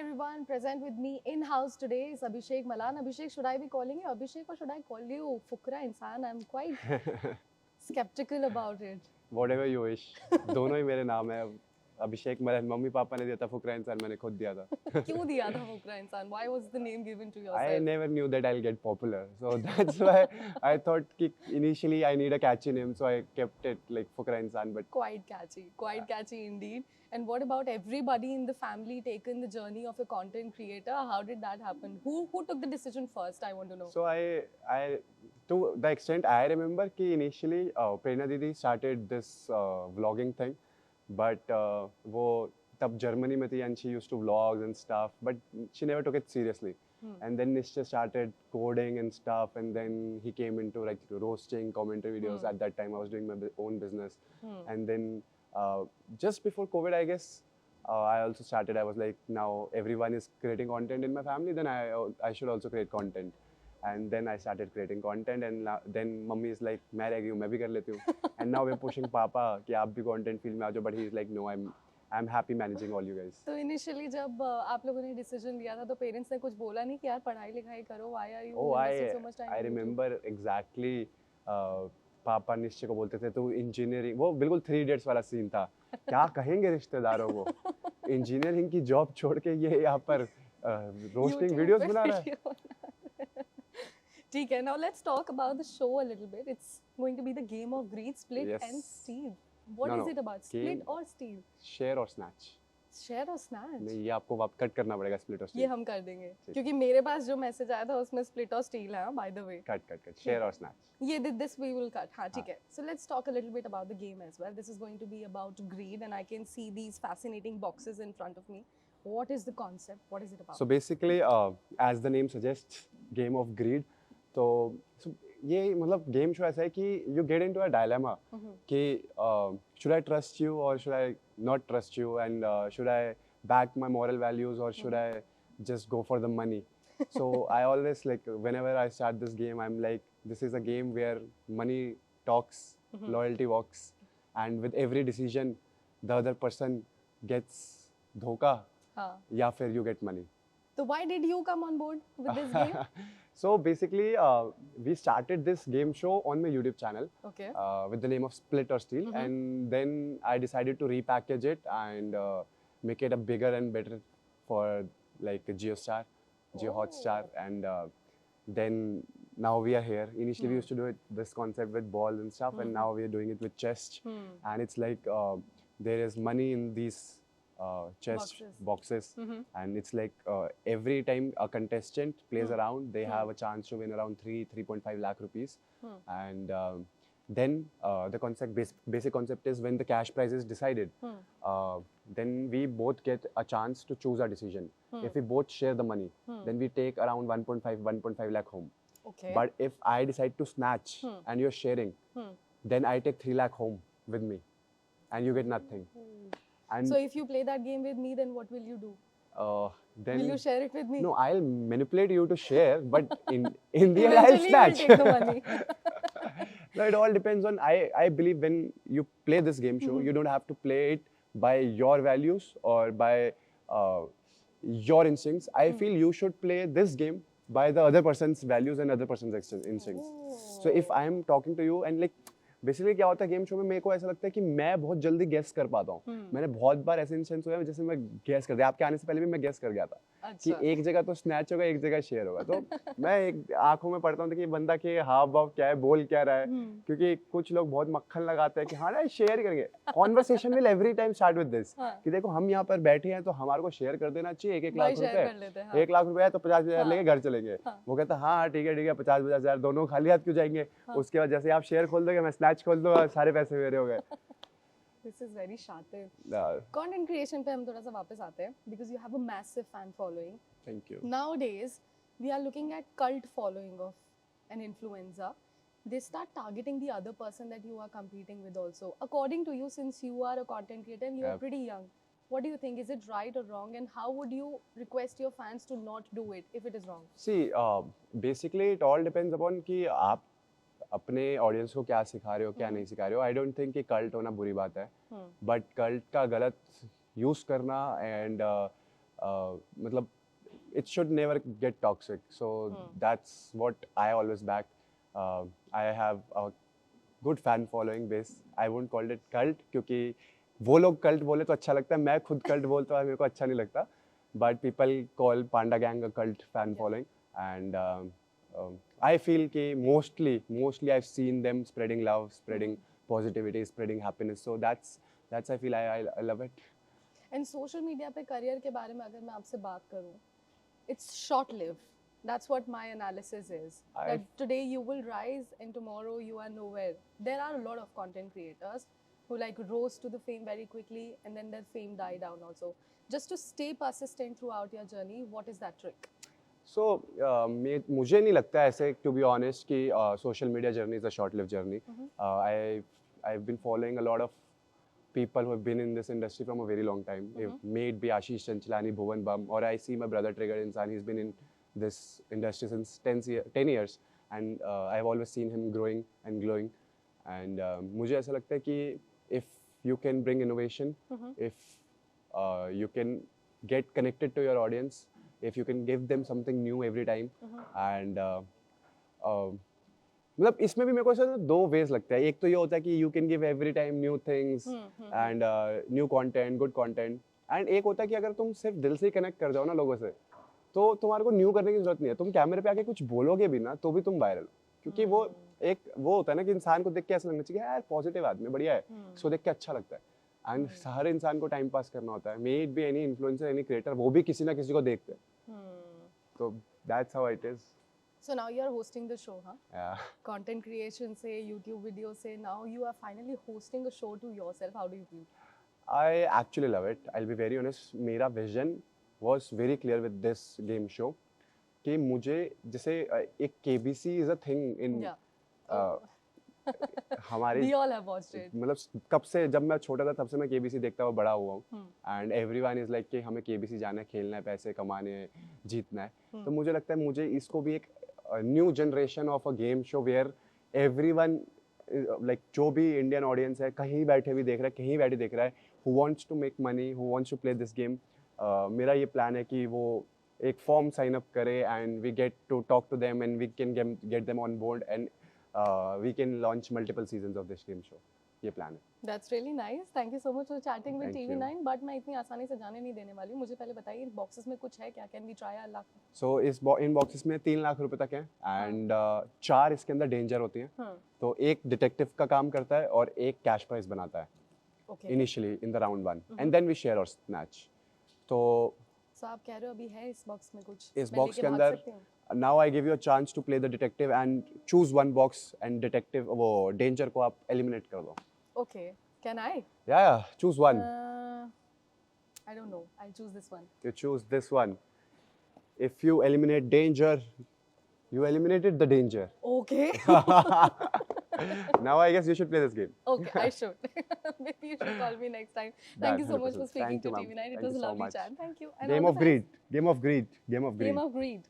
everyone, present with me in house today is Abhishek Malan. Abhishek, should I be calling you Abhishek or should I call you Fukra Insan? I'm quite skeptical about it. Whatever you wish. दोनों ही मेरे नाम है. अभिषेक मेरे mummy papa ने दिया था, फुकरा इंसान मैंने खुद दिया था. क्यों दिया था Fukra Insan? Why was the name given to I yourself? never knew that I'll get popular, so that's why I thought कि initially I need a catchy name, so I kept it like फुकरा इंसान. But Quite catchy indeed. And what about everybody in the family taken the journey of a content creator? How did that happen? Who took the decision first? I want to know. so I to the extent I remember कि initially प्रेरणा दीदी started this vlogging thing, but वो तब Germany में थी and she used to vlogs and stuff, but she never took it seriously. And then Nishcha started coding and stuff, and then he came into like roasting commentary videos. At that time I was doing my own business, and then just before COVID, I guess, I also started. I was like, now everyone is creating content in my family, then I should also create content. And then I started creating content, and then mummy is like, मैं रह गई हूँ, मैं भी कर लेती हूँ. And now we're pushing papa कि आप भी content field में आ जाओ, but he's like, no, I'm happy managing all you guys. तो इनिशियली जब आप लोगों ने डिसीजन लिया था तो पेरेंट्स ने कुछ बोला नहीं कि यार पढ़ाई लिखाई करो, why are you Oh, investing so much time? I remember exactly. पापा निश्चय को बोलते थे तू इंजीनियरिंग, वो बिल्कुल 3 Idiots वाला सीन था. क्या कहेंगे रिश्तेदारों को, इंजीनियरिंग की जॉब छोड़ के ये यहाँ पर रोस्टिंग वीडियोस बना रहा है. ठीक है, now let's talk about the show a little bit. It's going to be the game of greed, split Yes. and steal. What No, is no. it about? Split Game- or steal? Share और snatch. Share or snatch? नहीं, ये आपको cut करना पड़ेगा, split और ये steel. हम कर देंगे ठीक। क्योंकि मेरे पास जो मैसेज आया था उसमें स्प्लिट और स्टील है, by the way. Cut share और स्नैच. ये this we will cut. हाँ, ठीक है. So let's talk a little bit about the game as well. This is going to be about greed, and I can see these fascinating boxes in front of me. What is the concept? What is it about? So basically, as the name suggests, game of greed. तो ये मतलब game show ऐसा है कि you get into a dilemma कि should I trust you or should I not trust you, and should I back my moral values or should I just go for the money? So I always like, whenever I start this game, I'm like, this is a game where money talks, loyalty walks, and with every decision the other person gets धोखा हाँ. या फिर you get money. So why did you come on board with this game? So basically, we started this game show on my YouTube channel Okay. with the name of Split or Steal, and then I decided to repackage it and make it a bigger and better for like JioStar, Jio Hotstar, and then now we are here. Initially, we used to do it this concept with balls and stuff, and now we are doing it with chess, and it's like there is money in these chess boxes, and it's like every time a contestant plays around, they have a chance to win around 3.5 lakh rupees, and then the basic concept is when the cash prize is decided, then we both get a chance to choose a decision. If we both share the money, then we take around 1.5 lakh home. Okay. But if I decide to snatch and you're sharing, then I take 3 lakh home with me, and you get nothing. And So if you play that game with me, then what will you do? then Will you share it with me? no, I'll manipulate you to share, but in the end, I'll Eventually you will snatch. take the money. No, it all depends on. I believe when you play this game show, you don't have to play it by your values or by your instincts. I feel you should play this game by the other person's values and other person's instincts. So if I am talking to you and like, basically क्या होता है game show में, मेरे को ऐसा लगता है कि मैं बहुत जल्दी गेस कर पाता हूँ. मैंने बहुत बार ऐसे इंस्टेंस हुए हैं जैसे मैं गेस कर दिया, आपके आने से पहले भी मैं गेस कर गया था कि एक जगह तो स्नैच होगा, एक जगह शेयर होगा. तो मैं एक आंखों में पढ़ता हूँ कि बंदा के हाव भाव क्या है, बोल क्या रहा है, क्योंकि कुछ लोग बहुत मक्खन लगाते हैं कि हाँ ना शेयर करेंगे. Conversation will every time start with this कि देखो हम यहाँ पर बैठे हैं तो हमारे को शेयर कर देना चाहिए. 1 लाख रुपए, 1 लाख रुपए है तो 50,000 लेके घर चलेंगे. वो कहता हाँ ठीक है 50,000 दोनों खाली हाथ क्यों जाएंगे. उसके बाद जैसे आप शेयर खोल दोगे, मैं स्नैच खोल दूंगा, सारे पैसे मेरे हो गए. This is very शातिर. Content creation पे हम थोड़ा सा वापस आते हैं because you have a massive fan following. Thank you. Nowadays, we are looking at cult following of an influencer. They start targeting the other person that you are competing with also. According to you, since you are a content creator and you are pretty young, what do you think? Is it right or wrong? And how would you request your fans to not do it if it is wrong? See, basically it all depends upon कि आप अपने audience को क्या सिखा रहे हो, क्या नहीं सिखा रहे हो. आई डोंट थिंक कि कल्ट होना बुरी बात है, बट कल्ट का गलत यूज़ करना एंड मतलब it should never get toxic. So that's what I always back. I have a good fan following base. I won't call it cult क्योंकि वो लोग cult बोले तो अच्छा लगता है, मैं खुद cult बोलता हूँ मेरे को अच्छा नहीं लगता. But people call Panda Gang a cult fan following, and I feel कि mostly I've seen them spreading love, spreading positivity, spreading happiness. So that's I feel I love it. And social media पे career के बारे में अगर मैं आपसे बात करूं, it's short live. That's what my analysis is. That today you will rise and tomorrow you are nowhere. There are a lot of content creators who like rose to the fame very quickly and then their fame die down also. Just to stay persistent throughout your journey, what is that trick? So मुझे नहीं लगता ऐसे, to be honest, कि social media journey is a short-lived journey. I've been following a lot of people who have been in this industry from a very long time. May it be Ashish Chanchlani, Bhuvan Bam, or I see my brother Trigger Insan. He's been in this industry since 10 years, and I've always seen him growing and glowing. And मुझे ऐसा लगता है कि if you can bring innovation, if you can get connected to your audience, if you can give them something new every time, and मतलब इसमें भी मेरे को ऐसा दो वेज लगता है. एक तो ये होता है कि you can give every time new things and new content, good content. And एक होता है कि अगर तुम सिर्फ दिल से ही कनेक्ट कर जाओ ना लोगों से, तो तुम्हारे को न्यू करने की जरूरत नहीं है. तुम कैमरे पे आके कुछ बोलोगे भी ना तो भी तुम वायरल. क्योंकि वो एक वो होता है ना कि इंसान को देख के ऐसा लगना चाहिए यार पॉजिटिव आदमी बढ़िया है, उसको देख के अच्छा लगता है. एंड हर इंसान को टाइम पास करना होता है. May it be any influencer, any creator, वो भी किसी ना किसी को देखते हैं. तो that's how it is. So now you are hosting the show, huh? Yeah. Content creation से, YouTube videos से, now you are finally hosting a show to yourself. How do you feel? I actually love it. I'll be very honest. मेरा vision was very clear with this game show कि मुझे जैसे एक KBC is a thing in हमारी We all have watched it. मतलब कब से, जब मैं छोटा था तब से मैं KBC देखता हुआ बड़ा हुआ हूँ. एंड एवरीवन इज लाइक कि हमें KBC जाना है, खेलना है, पैसे कमाने हैं, जीतना है. तो मुझे लगता है मुझे इसको भी एक new generation of a game show where everyone like जो भी इंडियन ऑडियंस है कहीं बैठे भी देख रहा है, कहीं बैठे देख रहा है, who wants to make money, who wants to play this game. मेरा ये प्लान है कि वो एक फॉर्म साइन अप करे and we get to talk to them and we can get them on board and we can launch multiple seasons of this game show. ये plan है. That's really nice. Thank you so much for chatting with Thank TV9. But मैं इतनी आसानी से जाने नहीं देने वाली हूँ. मुझे पहले बताइए बॉक्सेस में कुछ है क्या? Can we try our luck? So in boxes में 3 लाख रुपए तक है एंड 4 इसके अंदर डेंजर होती हैं. तो एक डिटेक्टिव का काम करता है और एक कैश प्राइज बनाता है. Okay. Initially in the round 1 and then we share or snatch. तो आप कह रहे हो अभी है इस बॉक्स में कुछ? इस बॉक्स के अंदर now I give you a chance to play the detective and choose one box and detective वो danger को आप eliminate कर दो. Okay. Can I? Yeah, choose one. I don't know. I'll choose this one. You choose this one. If you eliminate danger, you eliminated the danger. Okay. Now I guess you should play this game. Okay, I should. Maybe you should call me next time. Thank you so much for speaking to TV9. It was a lovely chat. Thank you. Game of greed. Game of greed. Game of greed. Game of greed.